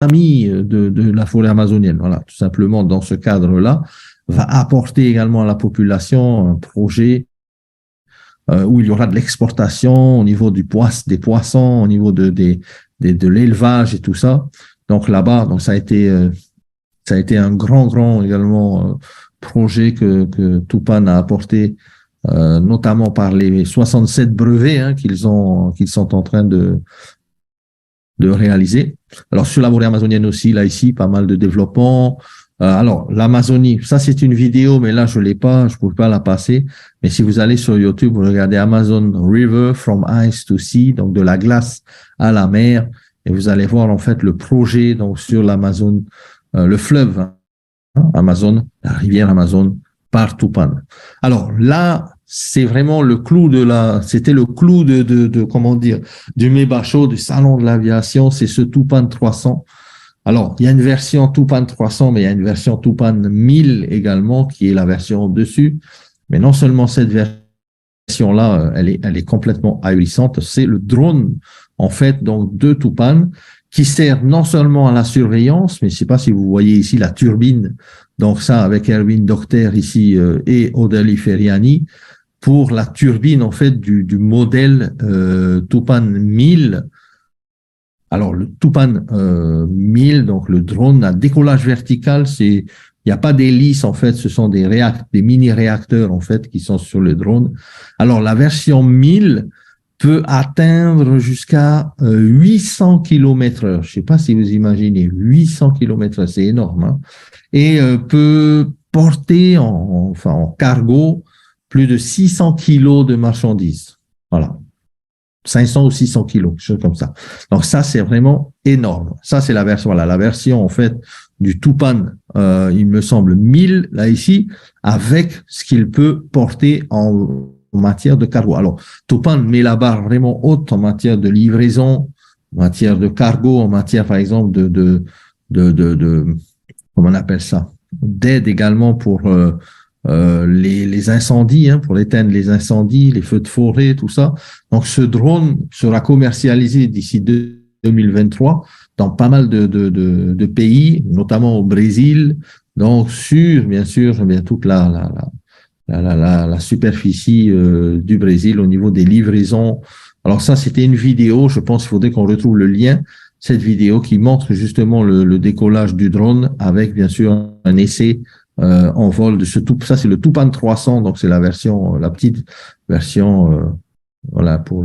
de la forêt amazonienne. Voilà, tout simplement, dans ce cadre-là, va apporter également à la population un projet où il y aura de l'exportation au niveau des poissons, au niveau de l'élevage et tout ça. Donc là-bas, donc ça a été un grand également projet que Tupan a apporté, notamment par les 67 brevets qu'ils sont en train de réaliser. Alors, sur la forêt amazonienne aussi, là, ici, pas mal de développement. Alors, l'Amazonie, ça, c'est une vidéo, mais là, je l'ai pas, je ne pouvais pas la passer. Mais si vous allez sur YouTube, vous regardez Amazon River from Ice to Sea, donc de la glace à la mer, et vous allez voir, en fait, le projet, donc, sur l'Amazon, le fleuve, Amazon, la rivière Amazon, par Tupan. Alors, là, c'est vraiment c'était le clou comment dire, du méga show, du salon de l'aviation, c'est ce Tupan 300. Alors, il y a une version Tupan 300, mais il y a une version Tupan 1000 également, qui est la version au-dessus. Mais non seulement cette version-là, elle est complètement ahurissante. C'est le drone, en fait, donc, de Tupan, qui sert non seulement à la surveillance, mais je ne sais pas si vous voyez ici la turbine. Donc ça, avec Erwin Docter ici et Odeli Feriani, pour la turbine, en fait, du modèle Tupan 1000. Alors, le Tupan 1000, donc le drone à décollage vertical, il n'y a pas d'hélice, en fait, ce sont des mini-réacteurs, en fait, qui sont sur le drone. Alors, la version 1000 peut atteindre jusqu'à 800 km/h. Je ne sais pas si vous imaginez, 800 km/h, c'est énorme, hein, et peut porter en cargo plus de 600 kilos de marchandises. Voilà. 500 ou 600 kilos, quelque chose comme ça. Donc ça, c'est vraiment énorme. Ça, c'est la version, en fait, du Tupan, il me semble, 1000, là, ici, avec ce qu'il peut porter en matière de cargo. Alors, Tupan met la barre vraiment haute en matière de livraison, en matière de cargo, en matière, par exemple, comment on appelle ça? D'aide également pour les incendies, hein, pour éteindre les incendies, les feux de forêt, tout ça. Donc, ce drone sera commercialisé d'ici 2023 dans pas mal de pays, notamment au Brésil. Donc, bien sûr, toute la superficie du Brésil au niveau des livraisons. Alors ça, c'était une vidéo, je pense qu'il faudrait qu'on retrouve le lien, cette vidéo qui montre justement le décollage du drone avec, bien sûr, un essai en vol de ça c'est le Tupan 300, donc c'est la petite version, voilà, pour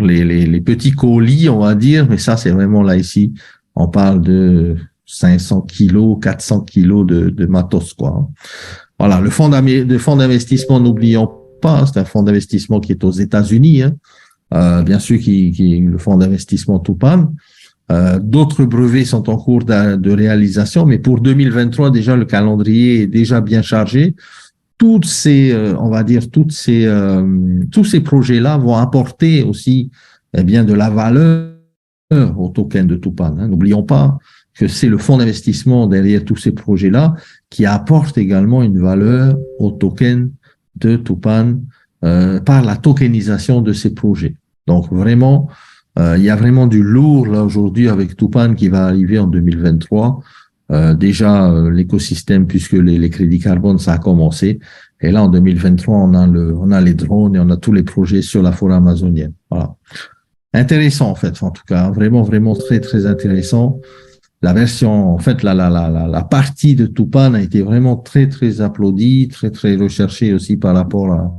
les petits colis, on va dire, mais ça c'est vraiment là ici, on parle de 500 kilos, 400 kilos de matos, quoi. Voilà, le fonds d'investissement, n'oublions pas, c'est un fonds d'investissement qui est aux États-Unis, hein, bien sûr, le fonds d'investissement Tupan. D'autres brevets sont en cours de réalisation, mais pour 2023, déjà, le calendrier est déjà bien chargé. On va dire, tous ces projets-là vont apporter aussi, eh bien, de la valeur au token de Tupan, hein. N'oublions pas que c'est le fonds d'investissement derrière tous ces projets-là qui apporte également une valeur au token de Tupan par la tokenisation de ces projets. Donc, vraiment, il y a vraiment du lourd là aujourd'hui avec Tupan qui va arriver en 2023. Déjà, l'écosystème, puisque les crédits carbone, ça a commencé. Et là, en 2023, on a les drones et on a tous les projets sur la forêt amazonienne. Voilà. Intéressant, en fait, en tout cas. Vraiment très intéressant. La version, en fait, la partie de Tupan a été vraiment très applaudie, très recherchée aussi par rapport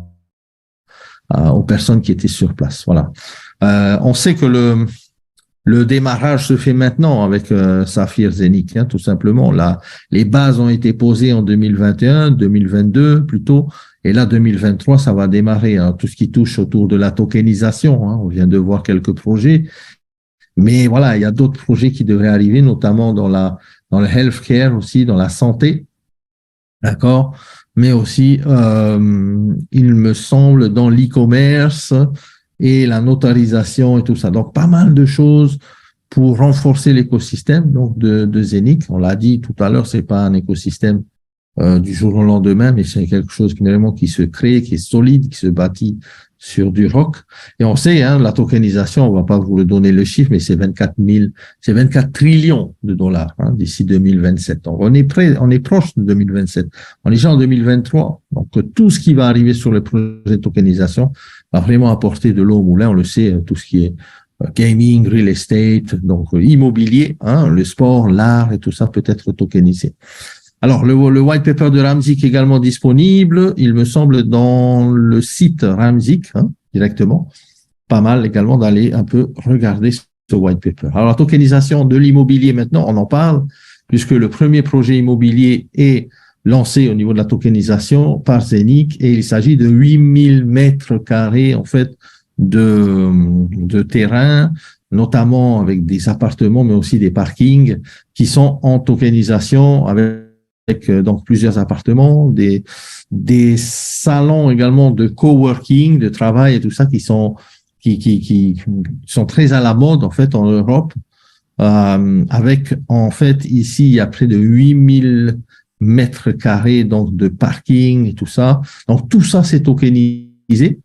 aux personnes qui étaient sur place. Voilà. On sait que le démarrage se fait maintenant avec Saphir Zénith, hein, tout simplement. Là, les bases ont été posées en 2021, 2022 plutôt, et là 2023, ça va démarrer. Hein, tout ce qui touche autour de la tokenisation, hein, on vient de voir quelques projets, mais voilà, il y a d'autres projets qui devraient arriver, notamment dans le healthcare aussi, dans la santé, d'accord, mais aussi, il me semble, dans l'e-commerce et la notarisation et tout ça. Donc, pas mal de choses pour renforcer l'écosystème donc de Zénith. On l'a dit tout à l'heure, c'est pas un écosystème du jour au lendemain, mais c'est quelque chose qui se crée, qui est solide, qui se bâtit sur du rock. Et on sait, hein, la tokenisation, on va pas vous le donner le chiffre, mais c'est 24 trillions de dollars, hein, d'ici 2027. Donc, on est proche de 2027. On est déjà en 2023. Donc, tout ce qui va arriver sur le projet de tokenisation va vraiment apporter de l'eau au moulin. On le sait, tout ce qui est gaming, real estate, donc immobilier, hein, le sport, l'art et tout ça peut être tokenisé. Alors, le white paper de Ramzik est également disponible, il me semble, dans le site Ramzik, hein, directement. Pas mal également d'aller un peu regarder ce white paper. Alors, la tokenisation de l'immobilier, maintenant, on en parle, puisque le premier projet immobilier est lancé au niveau de la tokenisation par Zenic, et il s'agit de 8000 mètres carrés, en fait, de terrain, notamment avec des appartements, mais aussi des parkings qui sont en tokenisation avec donc plusieurs appartements, des salons également de coworking, de travail et tout ça qui sont très à la mode en fait en Europe. Avec en fait ici il y a près de 8000 mètres carrés donc de parking et tout ça. Donc tout ça c'est tokenisé.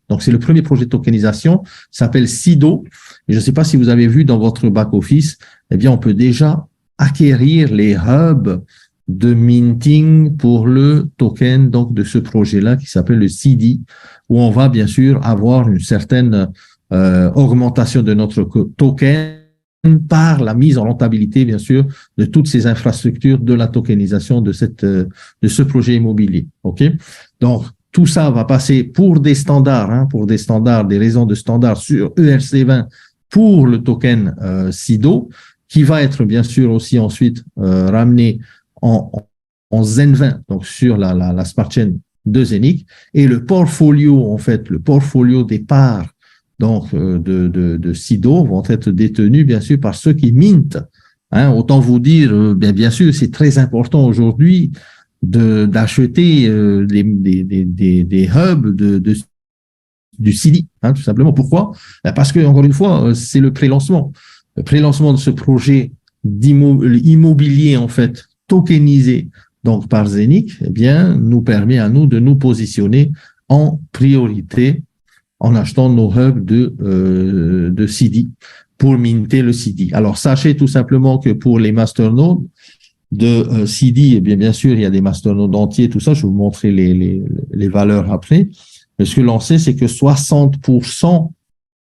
Donc c'est le premier projet de tokenisation, s'appelle Sido. Et je ne sais pas si vous avez vu dans votre back office, eh bien on peut déjà acquérir les hubs de minting pour le token donc de ce projet-là qui s'appelle le CD, où on va bien sûr avoir une certaine augmentation de notre token par la mise en rentabilité bien sûr de toutes ces infrastructures de la tokenisation de ce projet immobilier. Ok, donc tout ça va passer pour des standards, hein, des raisons de standards sur ERC20 pour le token SIDO, qui va être bien sûr aussi ensuite ramené en Zen20, donc sur la smart chain de Zenic, et le portfolio, en fait, le portfolio des parts donc de SIDO vont être détenus, bien sûr, par ceux qui mintent. Hein, autant vous dire, bien sûr, c'est très important aujourd'hui d'acheter des hubs du CD, hein, tout simplement. Pourquoi? Parce que, encore une fois, c'est le pré-lancement. Le pré-lancement de ce projet immobilier, en fait, tokenisé donc par Zenic, eh bien, nous permet à nous de nous positionner en priorité en achetant nos hubs de CD pour minter le CD. Alors, sachez tout simplement que pour les masternodes de CD, eh bien sûr, il y a des masternodes entiers, tout ça, je vais vous montrer les valeurs après. Mais ce que l'on sait, c'est que 60%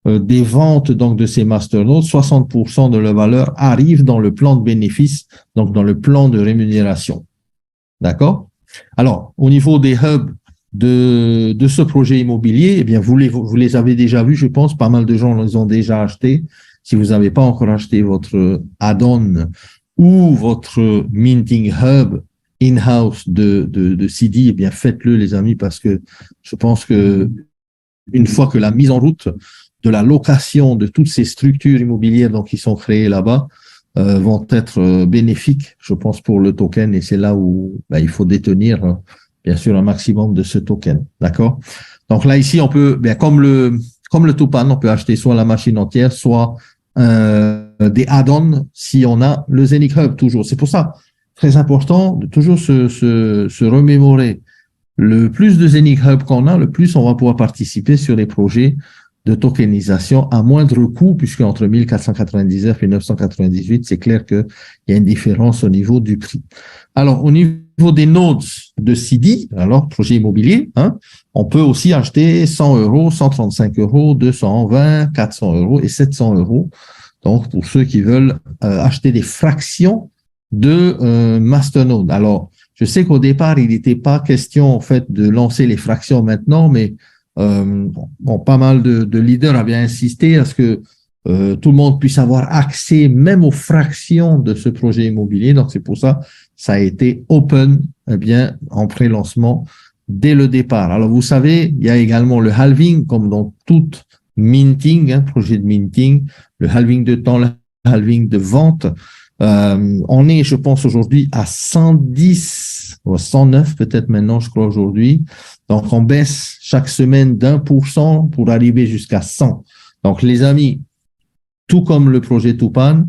des ventes donc de ces masternodes, 60% de leur valeur arrivent dans le plan de bénéfice, donc dans le plan de rémunération. D'accord? Alors, au niveau des hubs de ce projet immobilier, eh bien, vous les avez déjà vus, je pense, pas mal de gens les ont déjà achetés. Si vous n'avez pas encore acheté votre add-on ou votre minting hub in-house de CD, eh bien, faites-le, les amis, parce que je pense que une fois que la mise en route de la location de toutes ces structures immobilières donc, qui sont créées là-bas vont être bénéfiques, je pense, pour le token. Et c'est là où il faut détenir, bien sûr, un maximum de ce token. D'accord? Donc là, ici, on peut, comme le Tupan, on peut acheter soit la machine entière, soit des add-ons si on a le Zenic Hub toujours. C'est pour ça, très important de toujours se remémorer. Le plus de Zenic Hub qu'on a, le plus on va pouvoir participer sur les projets de tokenisation à moindre coût, puisque entre 1499 et 998, c'est clair qu'il y a une différence au niveau du prix. Alors, au niveau des nodes de CD, alors projet immobilier, hein, on peut aussi acheter 100 euros, 135 euros, 220, 400 euros et 700 euros. Donc, pour ceux qui veulent acheter des fractions de masternode. Alors, je sais qu'au départ, il n'était pas question en fait de lancer les fractions maintenant, mais pas mal de leaders avaient insisté à ce que tout le monde puisse avoir accès même aux fractions de ce projet immobilier. Donc, c'est pour ça ça a été open en pré-lancement dès le départ. Alors, vous savez, il y a également le halving, comme dans tout minting, projet de minting, le halving de temps, le halving de vente. On est, je pense, aujourd'hui à 110 ou 109 peut-être maintenant, je crois, aujourd'hui. Donc, on baisse chaque semaine d'1% pour arriver jusqu'à 100. Donc, les amis, tout comme le projet Tupan,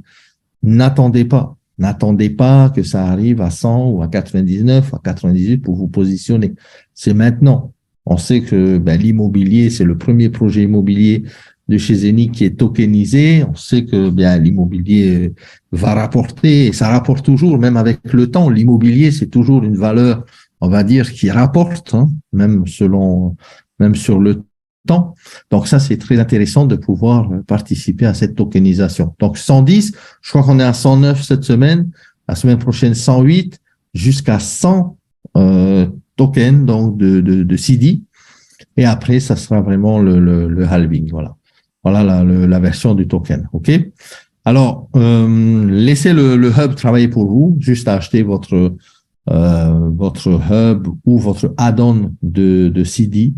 n'attendez pas. N'attendez pas que ça arrive à 100 ou à 99, à 98 pour vous positionner. C'est maintenant. On sait que l'immobilier, c'est le premier projet immobilier de chez Zenic qui est tokenisé. On sait que l'immobilier va rapporter, et ça rapporte toujours, même avec le temps. L'immobilier, c'est toujours une valeur, on va dire, qui rapporte, hein, même sur le temps. Donc ça, c'est très intéressant de pouvoir participer à cette tokenisation. Donc 110, je crois qu'on est à 109 cette semaine, la semaine prochaine 108, jusqu'à 100 tokens donc de CD. Et après, ça sera vraiment le halving. Voilà la version du token. OK? Alors, laissez le hub travailler pour vous, juste acheter votre hub ou votre add-on de CD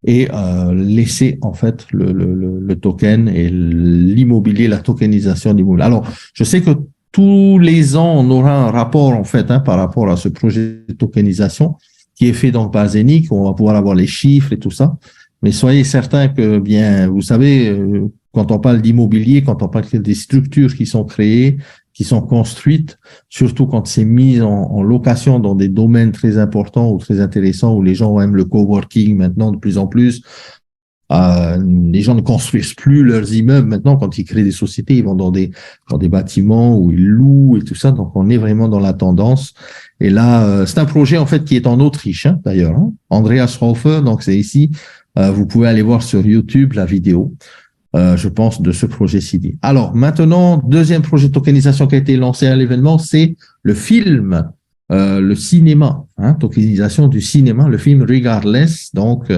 et laisser en fait le token et l'immobilier, la tokenisation d'immobilier. Alors, je sais que tous les ans, on aura un rapport en fait par rapport à ce projet de tokenisation qui est fait donc par Zenic. On va pouvoir avoir les chiffres et tout ça. Mais soyez certains que, vous savez, quand on parle d'immobilier, quand on parle des structures qui sont créées, qui sont construites, surtout quand c'est mis en location dans des domaines très importants ou très intéressants où les gens aiment le coworking maintenant de plus en plus. Les gens ne construisent plus leurs immeubles maintenant. Quand ils créent des sociétés, ils vont dans des bâtiments où ils louent et tout ça. Donc, on est vraiment dans la tendance. Et là, c'est un projet en fait qui est en Autriche, d'ailleurs. Andreas Hofer, donc c'est ici. Vous pouvez aller voir sur YouTube la vidéo. Je pense, de ce projet CD. Alors, maintenant, deuxième projet de tokenisation qui a été lancé à l'événement, c'est le film, le cinéma, tokenisation du cinéma, le film Regardless. Donc,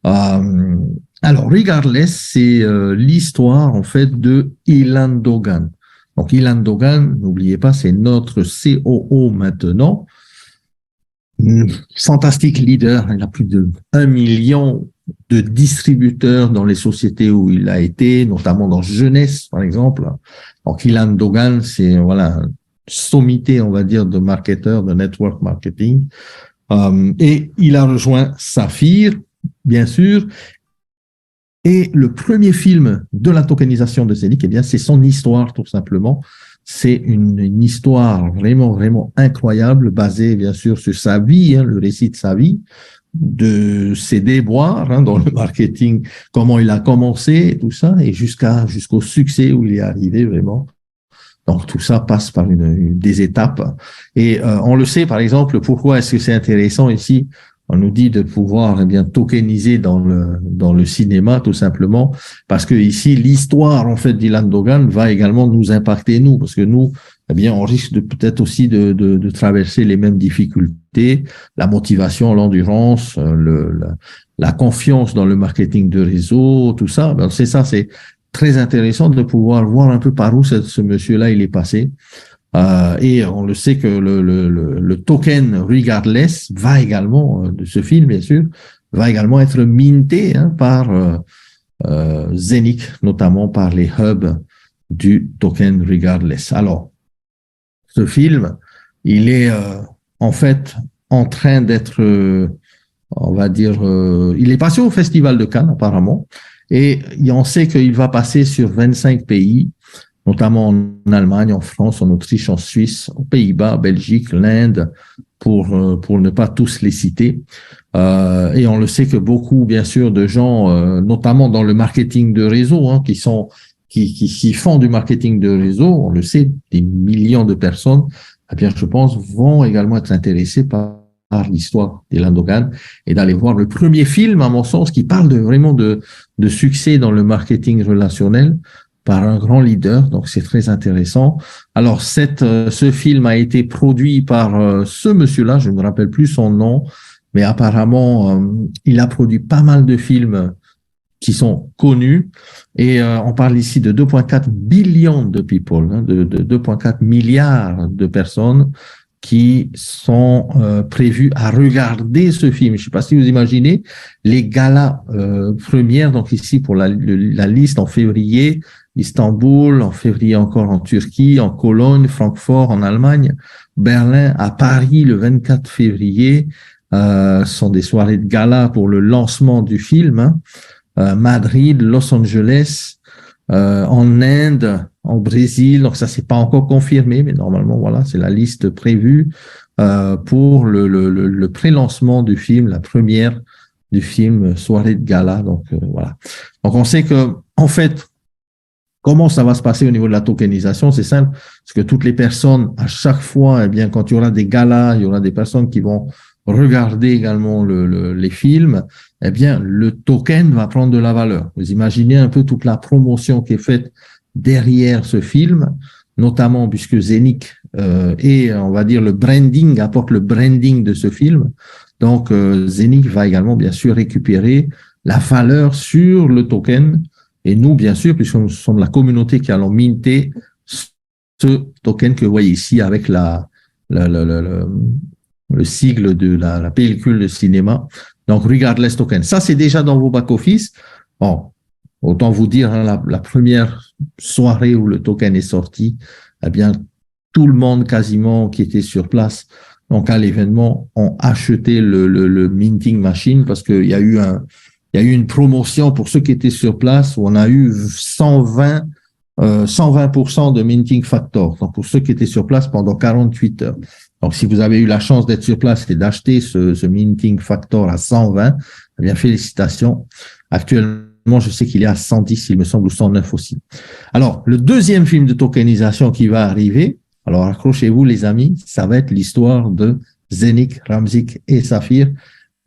alors, Regardless, c'est l'histoire, en fait, de Ilan Dogan. Donc, Ilan Dogan, n'oubliez pas, c'est notre COO maintenant. Fantastique leader, il a plus de 1 million de distributeurs dans les sociétés où il a été, notamment dans jeunesse, par exemple. Donc, Ilan Dogan, c'est, sommité, on va dire, de marketeur, de network marketing. Et il a rejoint Saphir, bien sûr. Et le premier film de la tokenisation de Zenic, c'est son histoire, tout simplement. C'est une histoire vraiment, vraiment incroyable, basée, bien sûr, sur sa vie, le récit de sa vie, de ses déboires dans le marketing, comment il a commencé, tout ça, et jusqu'au succès où il est arrivé, vraiment. Donc, tout ça passe par des étapes. Et on le sait, par exemple, pourquoi est-ce que c'est intéressant ici? On nous dit de pouvoir tokeniser dans le cinéma, tout simplement, parce que ici l'histoire en fait d'Ilan Dogan va également nous impacter nous, parce que nous, on risque de peut-être aussi de traverser les mêmes difficultés, la motivation, l'endurance, la confiance dans le marketing de réseau, tout ça. C'est ça, c'est très intéressant de pouvoir voir un peu par où ce monsieur-là il est passé. Et on le sait que le token Regardless va également, de ce film bien sûr, va également être minté par Zenic, notamment par les hubs du token Regardless. Alors, ce film, il est en fait en train d'être, on va dire, il est passé au Festival de Cannes apparemment, et on sait qu'il va passer sur 25 pays, notamment en Allemagne, en France, en Autriche, en Suisse, aux Pays-Bas, Belgique, l'Inde, pour ne pas tous les citer. Et on le sait que beaucoup, bien sûr, de gens, notamment dans le marketing de réseau, qui font du marketing de réseau, on le sait, des millions de personnes, je pense, vont également être intéressés par l'histoire d'Ilan Dogan et d'aller voir le premier film, à mon sens, qui parle vraiment de succès dans le marketing relationnel, par un grand leader, donc c'est très intéressant. Alors, ce film a été produit par ce monsieur-là, je ne me rappelle plus son nom, mais apparemment, il a produit pas mal de films qui sont connus, et on parle ici de 2,4 billions de people, de 2,4 milliards de personnes qui sont prévus à regarder ce film. Je ne sais pas si vous imaginez les galas premières, donc ici pour la liste en février, Istanbul, en février encore en Turquie, en Cologne, Francfort en Allemagne, Berlin, à Paris le 24 février, sont des soirées de gala pour le lancement du film, Madrid, Los Angeles, en Inde, en Brésil. Donc ça, c'est pas encore confirmé, mais normalement, voilà, c'est la liste prévue pour le pré-lancement du film, la première du film Soirée de gala. Donc voilà. Donc on sait que, en fait, comment ça va se passer au niveau de la tokenisation? C'est simple, parce que toutes les personnes, à chaque fois, eh bien, quand il y aura des galas, il y aura des personnes qui vont regarder également les films, eh bien, le token va prendre de la valeur. Vous imaginez un peu toute la promotion qui est faite derrière ce film, notamment puisque Zenick et, on va dire, le branding, apporte le branding de ce film. Donc, Zenick va également, bien sûr, récupérer la valeur sur le token. Et nous, bien sûr, puisque nous sommes la communauté qui allons minter ce token que vous voyez ici avec le sigle de la pellicule de cinéma. Donc, regardless token. Ça, c'est déjà dans vos back-office. Bon, autant vous dire, hein, la première soirée où le token est sorti, eh bien, tout le monde quasiment qui était sur place, donc à l'événement, ont acheté le minting machine parce qu'il y a eu une promotion pour ceux qui étaient sur place où on a eu 120% de minting factor. Donc, pour ceux qui étaient sur place pendant 48 heures. Donc, si vous avez eu la chance d'être sur place et d'acheter ce minting factor à 120, eh bien, félicitations. Actuellement, je sais qu'il est à 110, il me semble, ou 109 aussi. Alors, le deuxième film de tokenisation qui va arriver, alors accrochez-vous les amis, ça va être l'histoire de Zenick, Ramzik et Saphir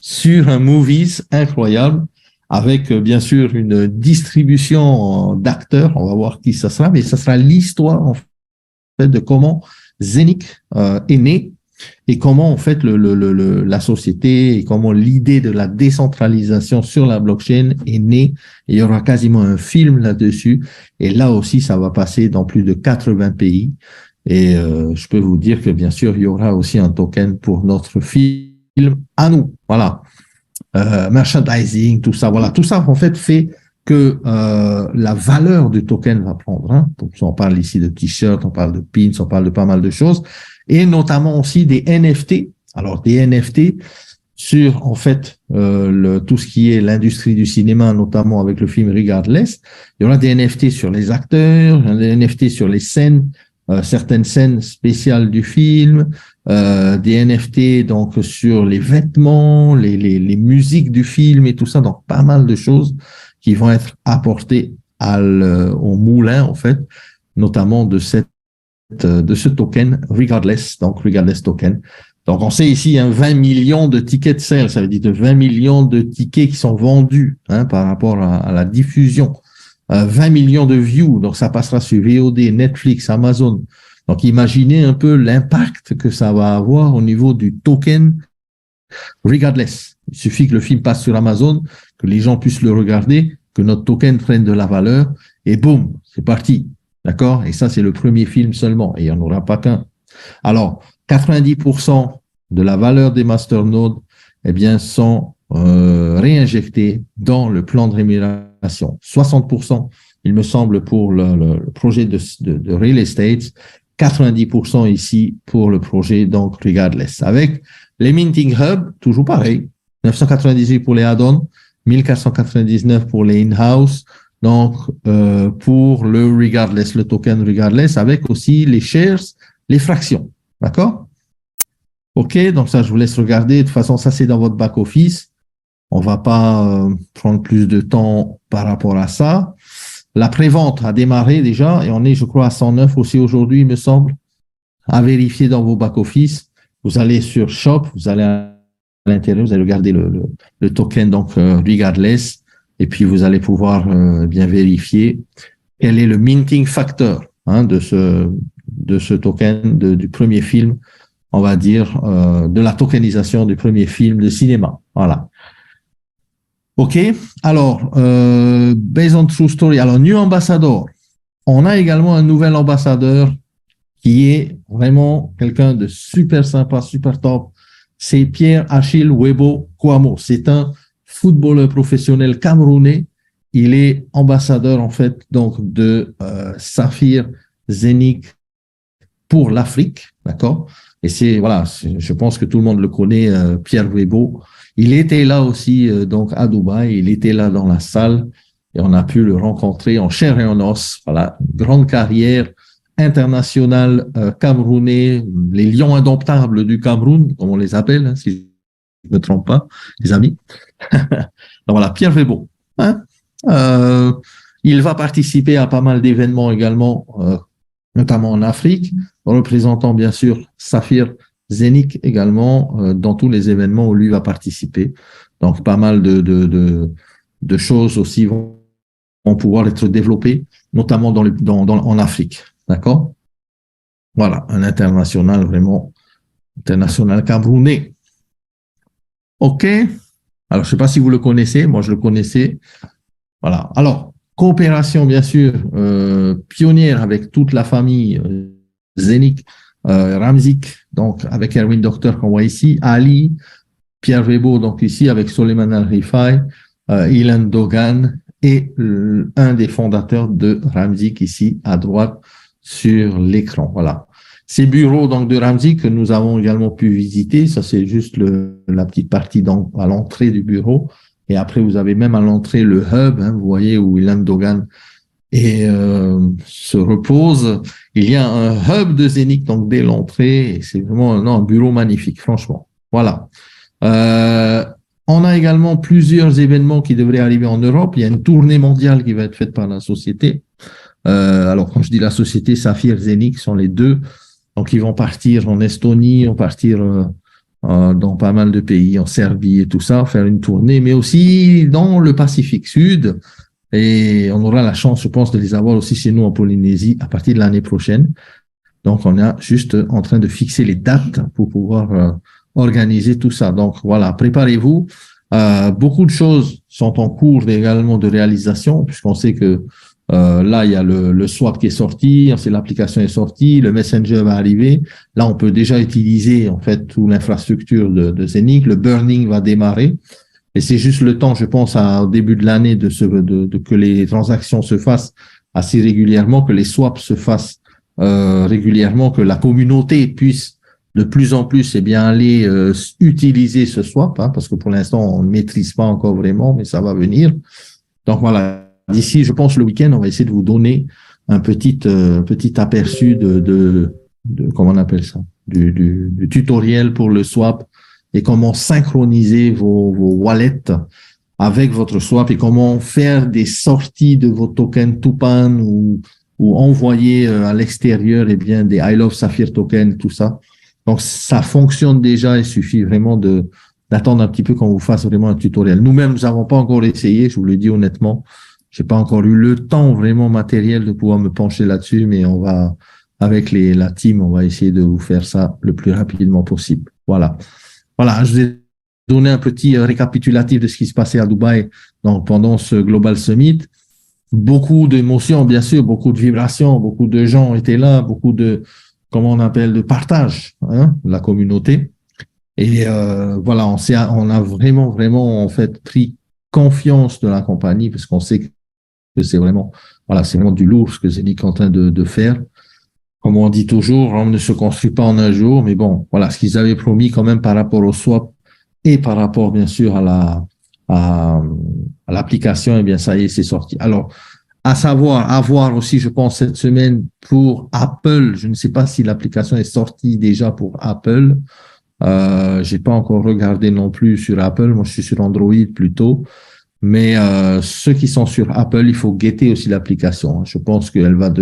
sur un movies incroyable avec bien sûr une distribution d'acteurs, on va voir qui ça sera, mais ça sera l'histoire en fait de comment Zenick est né et comment en fait la société et comment l'idée de la décentralisation sur la blockchain est née. Et il y aura quasiment un film là-dessus et là aussi ça va passer dans plus de 80 pays et je peux vous dire que bien sûr il y aura aussi un token pour notre film à nous. Voilà. Merchandising, tout ça, voilà, tout ça en fait fait que la valeur du token va prendre. Hein. Donc, on parle ici de t-shirts, on parle de pins, on parle de pas mal de choses, et notamment aussi des NFT. Alors des NFT sur en fait tout ce qui est l'industrie du cinéma, notamment avec le film Regardless. Il y aura des NFT sur les acteurs, des NFT sur les scènes, certaines scènes spéciales du film. Des NFT donc sur les vêtements, les musiques du film et tout ça, donc pas mal de choses qui vont être apportées au moulin en fait, notamment de ce token Regardless, donc Regardless token. Donc on sait ici 20 millions de tickets de sale, ça veut dire de 20 millions de tickets qui sont vendus par rapport à la diffusion. 20 millions de views, donc ça passera sur VOD, Netflix, Amazon. Donc, imaginez un peu l'impact que ça va avoir au niveau du token regardless. Il suffit que le film passe sur Amazon, que les gens puissent le regarder, que notre token prenne de la valeur, et boum, c'est parti. D'accord? Et ça, c'est le premier film seulement, et il n'y en aura pas qu'un. Alors, 90% de la valeur des masternodes, eh bien, sont réinjectés dans le plan de rémunération. 60%, il me semble, pour le projet de real estate, 90% ici pour le projet, donc regardless. Avec les Minting Hub, toujours pareil, 998 pour les add-ons, 1499 pour les in-house, donc pour le regardless, le token regardless, avec aussi les shares, les fractions. D'accord? OK, donc ça, je vous laisse regarder. De toute façon, ça, c'est dans votre back-office. On va pas prendre plus de temps par rapport à ça. La prévente a démarré déjà et on est, je crois, à 109 aussi aujourd'hui, il me semble. À vérifier dans vos back-office. Vous allez sur Shop, vous allez à l'intérieur, vous allez regarder le token, donc regardless, et puis vous allez pouvoir bien vérifier quel est le minting factor de ce token, du premier film, on va dire, de la tokenisation du premier film de cinéma. Voilà. OK. Alors, based on true story. Alors, new ambassador. On a également un nouvel ambassadeur qui est vraiment quelqu'un de super sympa, super top. C'est Pierre-Achille Webo Kouamo. C'est un footballeur professionnel camerounais. Il est ambassadeur, en fait, donc de Saphir Zenick pour l'Afrique. D'accord? Et je pense que tout le monde le connaît, Pierre Webo. Il était là aussi, donc à Dubaï, il était là dans la salle. et on a pu le rencontrer en chair et en os. Voilà, une grande carrière internationale camerounais, les lions indomptables du Cameroun, comme on les appelle, hein, si je ne me trompe pas, les amis. Donc voilà, Pierre Webeau. Hein, il va participer à pas mal d'événements également, notamment en Afrique, en représentant bien sûr Saphir Zénik également dans tous les événements où lui va participer. Donc pas mal de choses aussi vont pouvoir être développées, notamment en Afrique. D'accord? Voilà, un international vraiment, international camerounais. OK. Alors, je ne sais pas si vous le connaissez, moi je le connaissais. Voilà. Alors, coopération, bien sûr, pionnière avec toute la famille Zénik, Ramzik, donc avec Erwin Docteur qu'on voit ici, Ali, Pierre Webeau, donc ici avec Soleiman Al-Rifai, Ilan Dogan et un des fondateurs de Ramzik ici à droite sur l'écran. Voilà. Ces bureaux donc de Ramzik que nous avons également pu visiter, ça c'est juste la petite partie à l'entrée du bureau. Et après, vous avez même à l'entrée le hub, hein, vous voyez, où Ilan Dogan se repose. Il y a un hub de Zénik, donc dès l'entrée, et c'est vraiment un bureau magnifique, franchement. Voilà. On a également plusieurs événements qui devraient arriver en Europe. Il y a une tournée mondiale qui va être faite par la société. Alors, quand je dis la société, Saphir, Zénik sont les deux. Donc, ils vont partir en Estonie, ils vont partir dans pas mal de pays, en Serbie et tout ça, faire une tournée, mais aussi dans le Pacifique Sud. Et on aura la chance, je pense, de les avoir aussi chez nous en Polynésie à partir de l'année prochaine. Donc, on est juste en train de fixer les dates pour pouvoir organiser tout ça. Donc, voilà, préparez-vous. Beaucoup de choses sont en cours également de réalisation, puisqu'on sait que là, il y a le swap qui est sorti, c'est l'application est sortie, le Messenger va arriver. Là, on peut déjà utiliser en fait toute l'infrastructure de Zénik. Le burning va démarrer. Et c'est juste le temps, je pense, au début de l'année de que les transactions se fassent assez régulièrement, que les swaps se fassent régulièrement, que la communauté puisse de plus en plus aller utiliser ce swap, hein, parce que pour l'instant, on ne maîtrise pas encore vraiment, mais ça va venir. Donc voilà. D'ici, je pense, le week-end, on va essayer de vous donner un petit aperçu de comment on appelle ça, du tutoriel pour le swap et comment synchroniser vos wallets avec votre swap et comment faire des sorties de vos tokens Tupan ou envoyer à l'extérieur des I Love Saphir tokens, tout ça. Donc, ça fonctionne déjà. Il suffit vraiment d'attendre un petit peu qu'on vous fasse vraiment un tutoriel. Nous-mêmes, nous n'avons pas encore essayé, je vous le dis honnêtement. J'ai pas encore eu le temps vraiment matériel de pouvoir me pencher là-dessus, mais on va, avec la team, on va essayer de vous faire ça le plus rapidement possible. Voilà. Voilà. Je vous ai donné un petit récapitulatif de ce qui se passait à Dubaï pendant ce Global Summit. Beaucoup d'émotions, bien sûr, beaucoup de vibrations, beaucoup de gens étaient là, beaucoup de, comment on appelle, de partage, hein, la communauté. Et voilà, on a vraiment, en fait, pris confiance de la compagnie parce qu'on sait que c'est vraiment du lourd ce que Zénik est en train de faire. Comme on dit toujours, on ne se construit pas en un jour, mais bon, voilà, ce qu'ils avaient promis quand même par rapport au swap et par rapport, bien sûr, à l'application, eh bien, ça y est, c'est sorti. Alors, à voir aussi, je pense, cette semaine pour Apple. Je ne sais pas si l'application est sortie déjà pour Apple. J'ai pas encore regardé non plus sur Apple. Moi, je suis sur Android plutôt. Mais ceux qui sont sur Apple, il faut guetter aussi l'application. Je pense qu'elle va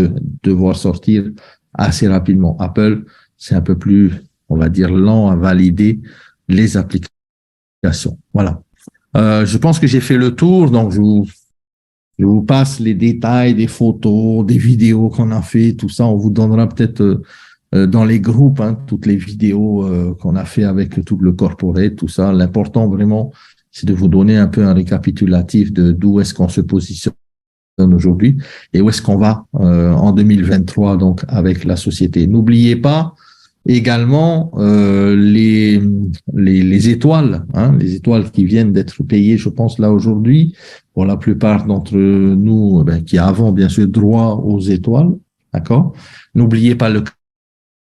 devoir sortir assez rapidement. Apple, c'est un peu plus, on va dire, lent à valider les applications. Voilà. Je pense que j'ai fait le tour. Donc, je vous passe les détails des photos, des vidéos qu'on a fait, tout ça. On vous donnera peut-être dans les groupes, hein, toutes les vidéos qu'on a fait avec tout le corporate, tout ça. L'important vraiment, c'est de vous donner un peu un récapitulatif de d'où est-ce qu'on se positionne aujourd'hui et où est-ce qu'on va en 2023 donc avec la société. N'oubliez pas également les étoiles, hein, les étoiles qui viennent d'être payées, je pense là aujourd'hui, pour la plupart d'entre nous qui avons bien sûr droit aux étoiles, d'accord. N'oubliez pas le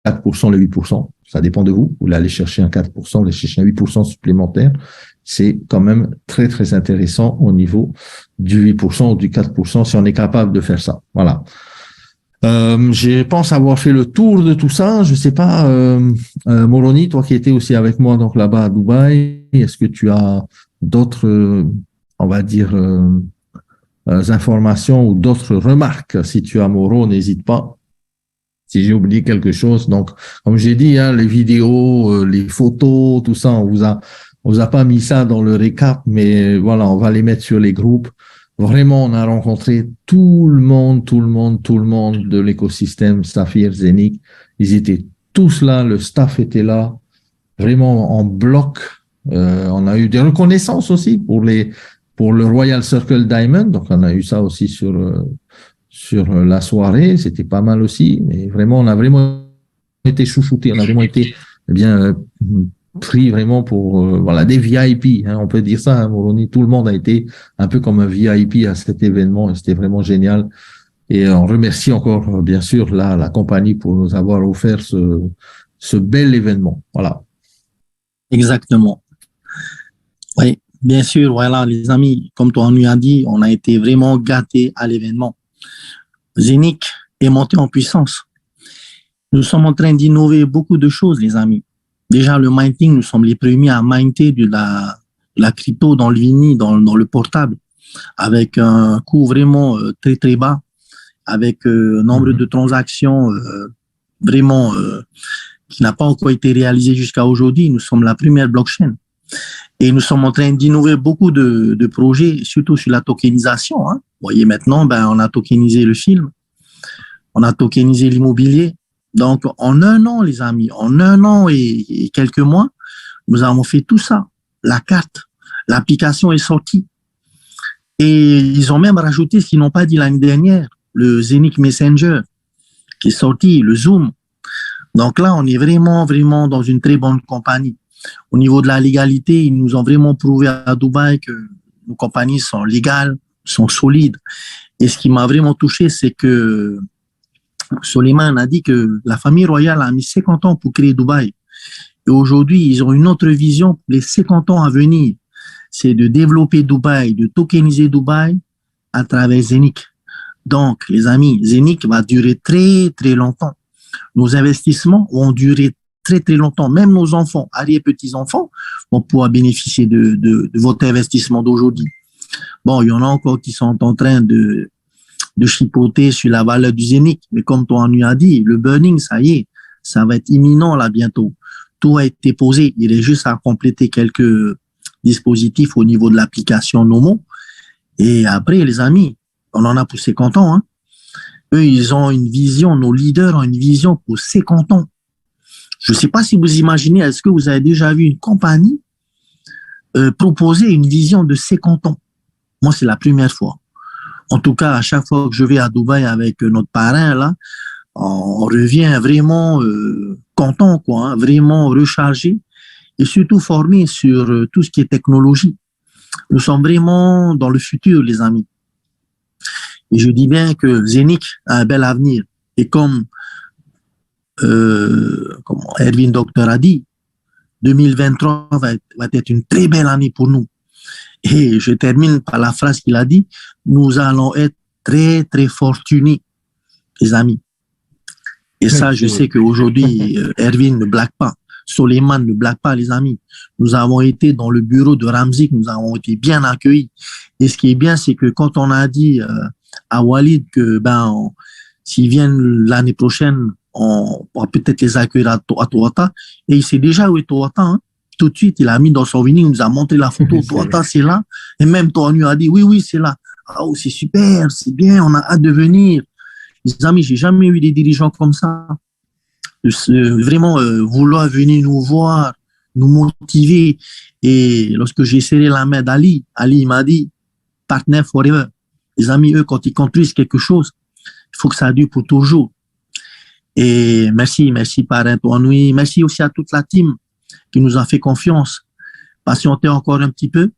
4%, le 8%, ça dépend de vous. Vous allez chercher un 4%, vous allez chercher un 8% supplémentaire. c'est quand même très, très intéressant au niveau du 8% ou du 4% si on est capable de faire ça. Voilà. Je pense avoir fait le tour de tout ça. Je sais pas, Moroni, toi qui étais aussi avec moi donc là-bas à Dubaï, est-ce que tu as d'autres, on va dire, informations ou d'autres remarques? Si tu as Moro, n'hésite pas. Si j'ai oublié quelque chose, donc comme j'ai dit, hein, les vidéos, les photos, tout ça, on vous a pas mis ça dans le récap, mais voilà, on va les mettre sur les groupes. Vraiment, on a rencontré tout le monde, tout le monde, tout le monde de l'écosystème Saphir, Zénith. Ils étaient tous là, le staff était là, vraiment en bloc. On a eu des reconnaissances aussi pour le Royal Circle Diamond. Donc, on a eu ça aussi sur la soirée. C'était pas mal aussi. Mais vraiment, on a vraiment été chouchoutés. On a vraiment été, eh bien, pris vraiment pour voilà des VIP, hein, on peut dire ça, hein, Moroni. Tout le monde a été un peu comme un VIP à cet événement et c'était vraiment génial. Et on remercie encore bien sûr la compagnie pour nous avoir offert ce bel événement. Voilà. Exactement. Oui, bien sûr, voilà, les amis, comme toi, on nous a dit, on a été vraiment gâtés à l'événement. Zénith est monté en puissance. Nous sommes en train d'innover beaucoup de choses, les amis. Déjà, le minting, nous sommes les premiers à minter de la crypto dans le Vini, dans le portable, avec un coût vraiment très, très bas, avec un nombre de transactions vraiment qui n'a pas encore été réalisé jusqu'à aujourd'hui. Nous sommes la première blockchain. Et nous sommes en train d'innover beaucoup de projets, surtout sur la tokenisation. Hein. Vous voyez, maintenant, on a tokenisé le film, on a tokenisé l'immobilier. Donc, en un an, les amis, en un an et quelques mois, nous avons fait tout ça. La carte, l'application est sortie. Et ils ont même rajouté ce qu'ils n'ont pas dit l'année dernière, le Zénith Messenger, qui est sorti, le Zoom. Donc là, on est vraiment, vraiment dans une très bonne compagnie. Au niveau de la légalité, ils nous ont vraiment prouvé à Dubaï que nos compagnies sont légales, sont solides. Et ce qui m'a vraiment touché, c'est que Soleiman a dit que la famille royale a mis 50 ans pour créer Dubaï. Et aujourd'hui, ils ont une autre vision pour les 50 ans à venir. C'est de développer Dubaï, de tokeniser Dubaï à travers Zénith. Donc, les amis, Zénith va durer très, très longtemps. Nos investissements vont durer très, très longtemps. Même nos enfants, arrière-petits-enfants, vont pouvoir bénéficier de votre investissement d'aujourd'hui. Bon, il y en a encore qui sont en train de chipoter sur la valeur du Zénith. Mais comme toi, on a dit, le burning, ça y est, ça va être imminent là bientôt. Tout a été posé. Il est juste à compléter quelques dispositifs au niveau de l'application Nomo. Et après, les amis, on en a pour 50 ans. Hein. Eux, ils ont une vision, nos leaders ont une vision pour 50 ans. Je ne sais pas si vous imaginez, est-ce que vous avez déjà vu une compagnie proposer une vision de 50 ans? Moi, c'est la première fois. En tout cas, à chaque fois que je vais à Dubaï avec notre parrain, là, on revient vraiment content, quoi, hein, vraiment rechargé et surtout formé sur tout ce qui est technologie. Nous sommes vraiment dans le futur, les amis. Et je dis bien que Zénith a un bel avenir. Et comme Erwin Docteur a dit, 2023 va être une très belle année pour nous. Et je termine par la phrase qu'il a dit, nous allons être très, très fortunés, les amis. Et ça, je sais qu'aujourd'hui, Erwin ne blague pas. Soleiman ne blague pas, les amis. Nous avons été dans le bureau de Ramzik, nous avons été bien accueillis. Et ce qui est bien, c'est que quand on a dit à Walid que s'ils viennent l'année prochaine, on va peut-être les accueillir à Toata. Et il sait déjà où est Toata. Hein. Tout de suite, il a mis dans son vinyle, il nous a montré la photo. Toata, c'est là. Et même Toanu a dit, oui, c'est là. Ah, oh, c'est super, c'est bien, on a hâte de venir. Les amis, j'ai jamais eu des dirigeants comme ça. Vraiment vouloir venir nous voir, nous motiver. Et lorsque j'ai serré la main d'Ali, Ali m'a dit, partner forever. Les amis, eux, quand ils construisent quelque chose, il faut que ça dure pour toujours. Et merci parrain Toanoui. Merci aussi à toute la team qui nous a fait confiance. Patientez encore un petit peu.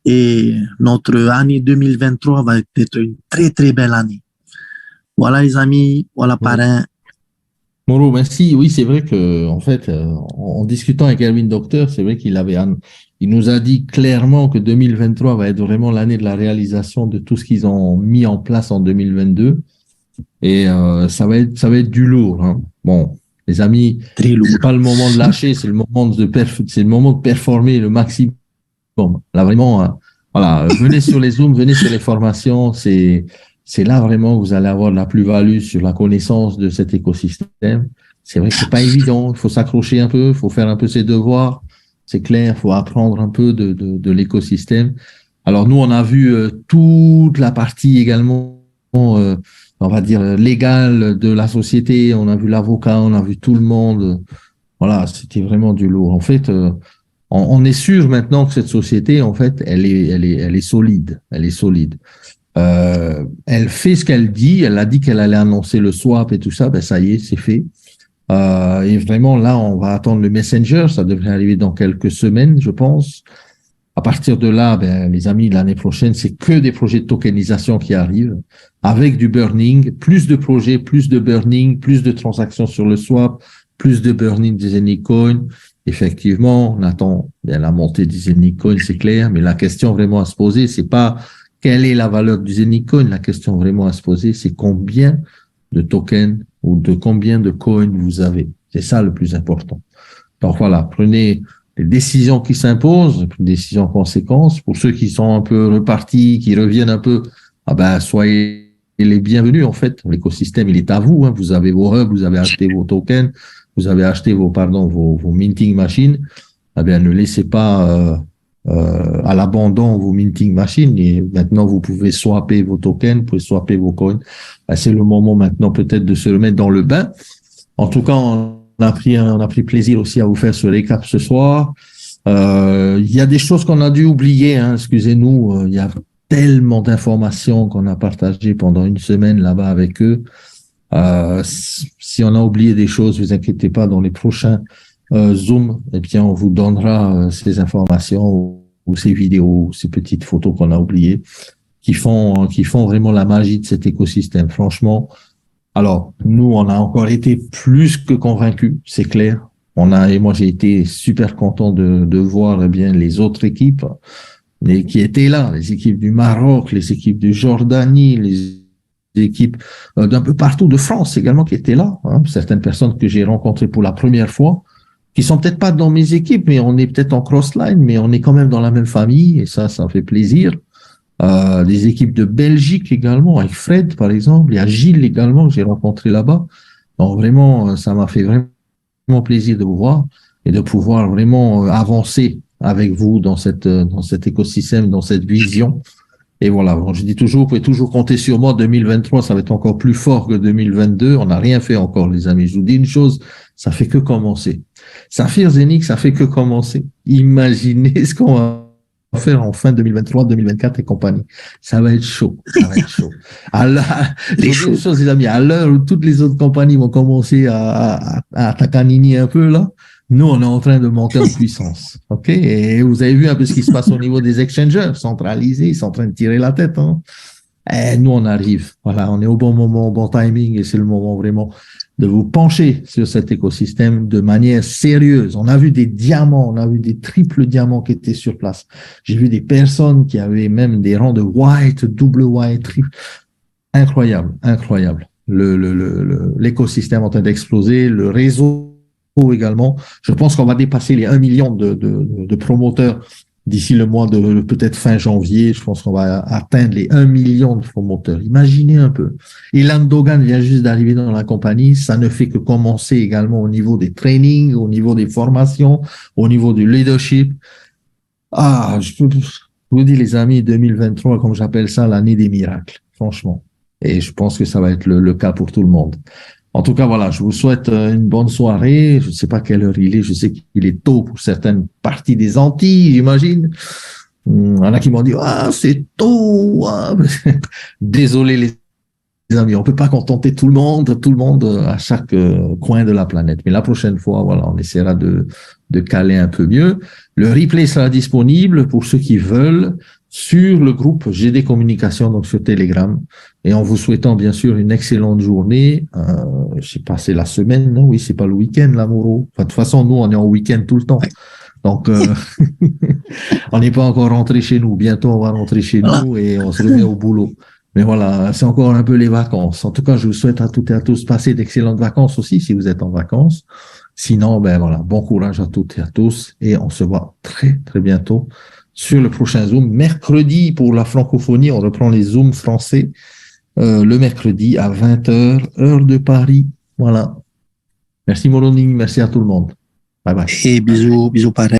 Et notre année 2023 va être une très, très belle année. Voilà les amis, voilà parrain. Moreau, merci. Oui, c'est vrai que, en fait, en discutant avec Erwin Docteur, c'est vrai il nous a dit clairement que 2023 va être vraiment l'année de la réalisation de tout ce qu'ils ont mis en place en 2022. Et ça va être du lourd, hein. Bon, les amis, Très lourd. c'est pas le moment de lâcher, c'est le moment de performer le maximum. Là vraiment, voilà, venez sur les Zooms, venez sur les formations, c'est là vraiment que vous allez avoir de la plus-value sur la connaissance de cet écosystème. C'est vrai que c'est pas évident, il faut s'accrocher un peu, il faut faire un peu ses devoirs, c'est clair, il faut apprendre un peu de l'écosystème. Alors nous, on a vu toute la partie également, on va dire, légale de la société, on a vu l'avocat, on a vu tout le monde. Voilà, c'était vraiment du lourd. En fait, on est sûr maintenant que cette société, en fait, elle est solide. Elle est solide. Elle fait ce qu'elle dit. Elle a dit qu'elle allait annoncer le swap et tout ça. Ben, ça y est, c'est fait. Et vraiment, là, on va attendre le Messenger. Ça devrait arriver dans quelques semaines, je pense. À partir de là, ben, les amis, l'année prochaine, c'est que des projets de tokenisation qui arrivent avec du burning, plus de projets, plus de burning, plus de transactions sur le swap, plus de burning des Anycoin. Effectivement, on attend bien la montée des Anycoin, c'est clair, mais la question vraiment à se poser, c'est pas quelle est la valeur du Anycoin. La question vraiment à se poser, c'est combien de tokens ou de combien de coins vous avez. C'est ça le plus important. Donc voilà, prenez les décisions qui s'imposent, les décisions conséquences. Pour ceux qui sont un peu repartis, qui reviennent un peu, ah ben, soyez les bienvenus, en fait. L'écosystème, il est à vous, hein. Vous avez vos hubs, vous avez acheté vos tokens, vous avez acheté vos minting machines. Ah ben, ne laissez pas, à l'abandon vos minting machines. Et maintenant, vous pouvez swapper vos tokens, vous pouvez swapper vos coins. Ben, c'est le moment maintenant peut-être de se remettre dans le bain. En tout cas, on a pris plaisir aussi à vous faire ce récap ce soir. Il y a des choses qu'on a dû oublier, hein, excusez-nous. Il y a tellement d'informations qu'on a partagées pendant une semaine là-bas avec eux. Si on a oublié des choses, vous inquiétez pas, dans les prochains Zoom, eh bien, on vous donnera ces informations ou ces vidéos, ces petites photos qu'on a oubliées, qui font vraiment la magie de cet écosystème. Franchement, alors, nous, on a encore été plus que convaincus, c'est clair. Et moi, j'ai été super content de voir, eh bien, les autres équipes, qui étaient là, les équipes du Maroc, les équipes de Jordanie, les équipes d'un peu partout de France également qui étaient là, hein. Certaines personnes que j'ai rencontrées pour la première fois, qui sont peut-être pas dans mes équipes, mais on est peut-être en cross-line, mais on est quand même dans la même famille, et ça fait plaisir. Des équipes de Belgique également, avec Fred par exemple, il y a Gilles également que j'ai rencontré là-bas. Donc vraiment, ça m'a fait vraiment plaisir de vous voir et de pouvoir vraiment avancer avec vous dans cet écosystème, dans cette vision. Et voilà, bon, je dis toujours, vous pouvez toujours compter sur moi. 2023, ça va être encore plus fort que 2022. On n'a rien fait encore, les amis. Je vous dis une chose, ça fait que commencer. Saphir Zénith, ça fait que commencer. Imaginez ce qu'on va faire en fin 2023, 2024 et compagnie. Ça va être chaud. Ça va être chaud. Les choses, les amis, à l'heure où toutes les autres compagnies vont commencer à tacaniner un peu, là, nous, on est en train de monter en puissance. OK? Et vous avez vu un peu ce qui se passe au niveau des exchangers centralisés. Ils sont en train de tirer la tête, hein. Et nous, on arrive. Voilà, on est au bon moment, au bon timing, et c'est le moment vraiment de vous pencher sur cet écosystème de manière sérieuse. On a vu des diamants, on a vu des triples diamants qui étaient sur place. J'ai vu des personnes qui avaient même des rangs de white, double white, triple. Incroyable, incroyable. L'écosystème en train d'exploser, le réseau également. Je pense qu'on va dépasser les 1 million de promoteurs d'ici le mois de peut-être fin janvier. Je pense qu'on va atteindre les 1 million de promoteurs. Imaginez un peu. Ilan Dogan vient juste d'arriver dans la compagnie. Ça ne fait que commencer également au niveau des trainings, au niveau des formations, au niveau du leadership. Je vous dis, les amis, 2023, comme j'appelle ça, l'année des miracles, franchement. Et je pense que ça va être le cas pour tout le monde. En tout cas, voilà, je vous souhaite une bonne soirée. Je ne sais pas quelle heure il est. Je sais qu'il est tôt pour certaines parties des Antilles, j'imagine. Il y en a qui m'ont dit, c'est tôt. Désolé les amis, on peut pas contenter tout le monde à chaque coin de la planète. Mais la prochaine fois, voilà, on essaiera de caler un peu mieux. Le replay sera disponible pour ceux qui veulent. sur le groupe GD Communication, donc sur Telegram. Et en vous souhaitant bien sûr une excellente journée. Je sais pas, c'est la semaine, non? Oui, c'est pas le week-end, là, Moreau. Enfin, de toute façon, nous, on est en week-end tout le temps. Donc, on n'est pas encore rentré chez nous. Bientôt, on va rentrer chez nous et on se remet au boulot. Mais voilà, c'est encore un peu les vacances. En tout cas, je vous souhaite à toutes et à tous passer d'excellentes vacances aussi si vous êtes en vacances. Sinon, ben voilà, bon courage à toutes et à tous et on se voit très, très bientôt sur le prochain Zoom. Mercredi, pour la francophonie, on reprend les Zooms français le mercredi à 20h, heure de Paris. Voilà. Merci Moroni, merci à tout le monde. Bye bye. Et bisous, bisous pareil.